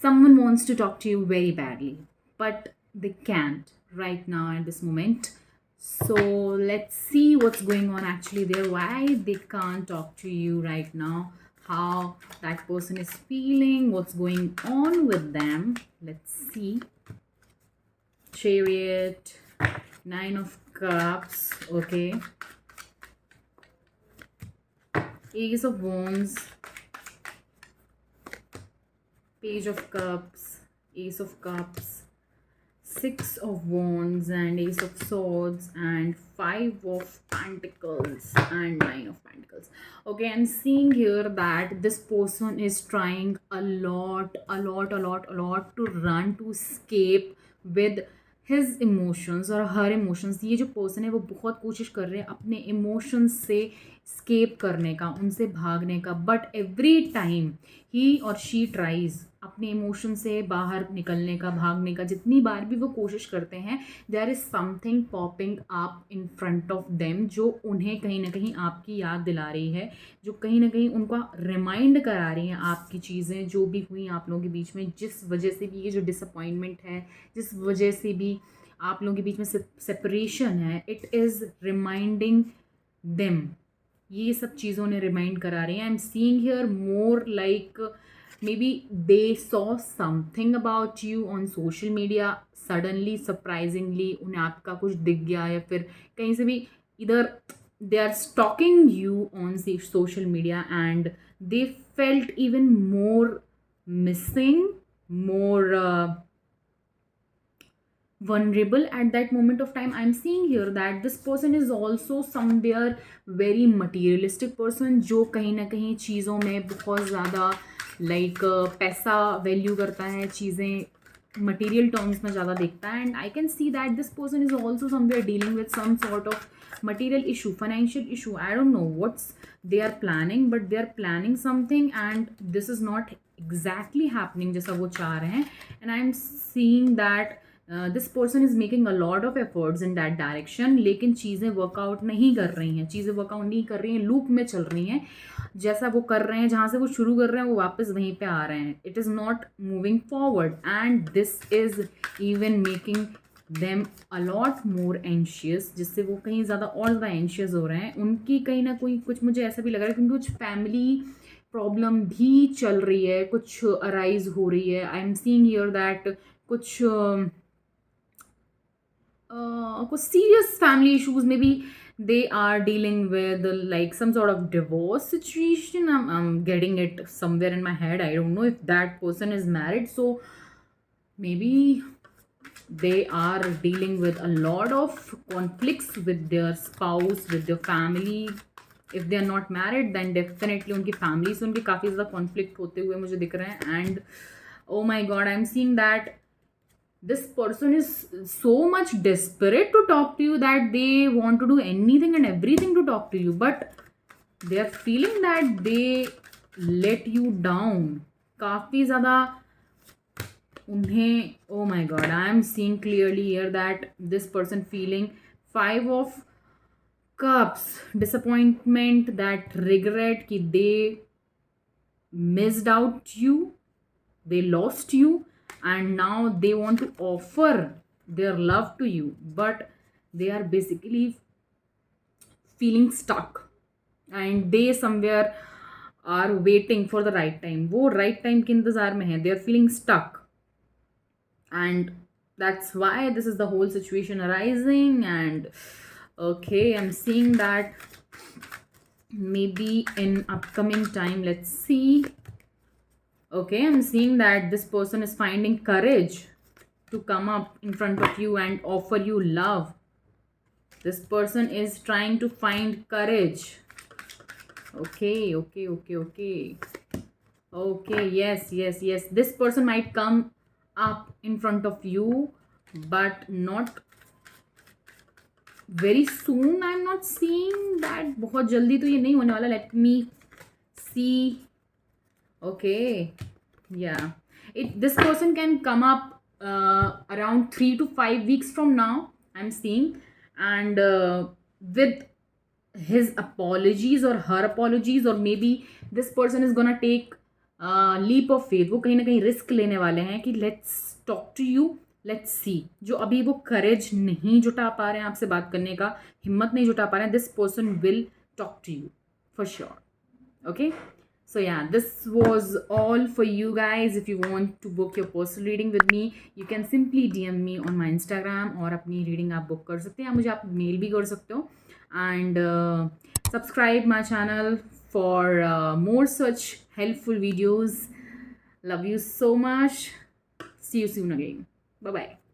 Someone wants to talk to you very badly, but they can't right now at this moment. So let's see what's going on actually there, why they can't talk to you right now, how that person is feeling, what's going on with them. Let's see. Chariot, Nine of Cups, okay, Ace of Wands, Page of Cups, Ace of Cups, Six of Wands, and Ace of Swords, and Five of Pentacles, and Nine of Pentacles. Okay, I'm seeing here that this person is trying a lot to run, to escape with his emotions और her emotions. ये जो person है वो बहुत कोशिश कर रहे हैं अपने emotions से escape करने का, उनसे भागने का, but every time ही और शी ट्राइज अपने इमोशन से बाहर निकलने का, भागने का, जितनी बार भी वो कोशिश करते हैं, there is something popping up in front of them, जो उन्हें कहीं ना कहीं आपकी याद दिला रही है, जो कहीं ना कहीं उनका रिमाइंड करा रही हैं आपकी चीज़ें जो भी हुई आप लोगों के बीच में, जिस वजह से भी ये जो डिसअपॉइंटमेंट है, जिस वजह से भी आप लोगों के बीच में सेपरेशन है, इट इज़ रिमाइंडिंग देम। ये सब चीज़ों ने रिमाइंड करा रही हैं। I am seeing here more like may be they saw something about you on social media, suddenly surprisingly उन्हें आपका कुछ दिख गया, या फिर कहीं से भी इधर they are stalking you on social media and they felt even more missing, more vulnerable at that moment of time. I'm seeing here that this person is also somewhere very materialistic person, जो कहीं ना कहीं चीज़ों में बहुत ज़्यादा like पैसा value करता है, चीज़ें मटेरियल टर्म्स में ज़्यादा देखता है, and I can see that this person is also somewhere dealing with some sort of material issue, financial issue. I don't know what's they are planning, but they are planning something and this is not exactly happening जैसा वो चाह रहे हैं. And I'm seeing that this person is making a lot of efforts in that direction, लेकिन चीज़ें workout नहीं कर रही हैं, चीज़ें वर्कआउट नहीं कर रही हैं, लूप में चल रही हैं. जैसा वो कर रहे हैं, जहाँ से वो शुरू कर रहे हैं, वो वापस वहीं पे आ रहे हैं. It is not moving forward and this is even making them a lot more anxious, जिससे वो कहीं ज़्यादा और ज़्यादा एंशियस हो रहे हैं. उनकी कहीं ना कोई कुछ, मुझे ऐसा भी लग रहा है कि कुछ फैमिली प्रॉब्लम भी चल रही है, कुछ अराइज हो रही है. I am seeing here that कुछ कुछ serious family issues, maybe they are dealing with like some sort of divorce situation. I'm getting it somewhere in my head. I don't know if that person is married, so maybe they are dealing with a lot of conflicts with their spouse, with their family. If they are not married, then definitely उनकी family से उनके काफ़ी ज़्यादा conflict होते हुए मुझे दिख रहे हैं. And oh my god, I'm seeing that this person is so much desperate to talk to you that they want to do anything and everything to talk to you, but they are feeling that they let you down काफ़ी ज़्यादा उन्हें. oh my god, I am seeing clearly here that this person feeling Five of Cups, disappointment, that regret कि they missed out you, they lost you, and now they want to offer their love to you, but they are basically feeling stuck and they somewhere are waiting for the right time. वो right time के इंतज़ार में है. They are feeling stuck and that's why this is the whole situation arising. And okay, I'm seeing that maybe in upcoming time, let's see. Okay, I'm seeing that this person is finding courage to come up in front of you and offer you love. This person is trying to find courage. Okay, okay, okay, okay. Okay, yes. This person might come up in front of you, but not very soon. I'm not seeing that. बहुत जल्दी तो ये नहीं होने वाला. Let me see. Okay, yeah. This person can come up around 3 to 5 weeks from now, I'm seeing, and with his apologies or her apologies, or maybe this person is gonna take leap of faith, वो कहीं ना कहीं risk लेने वाले हैं कि let's talk to you, let's see. जो अभी वो करेज नहीं जुटा पा रहे हैं आपसे बात करने का, हिम्मत नहीं जुटा पा रहे हैं, this person will talk to you for sure. Okay, so yeah, this was all for you guys. If you want to book your personal reading with me, you can simply DM me on my Instagram, और अपनी reading आप book कर सकते हैं, मुझे आप mail भी कर सकते हो, and subscribe my channel for more such helpful videos. Love you so much. See you soon again. Bye bye.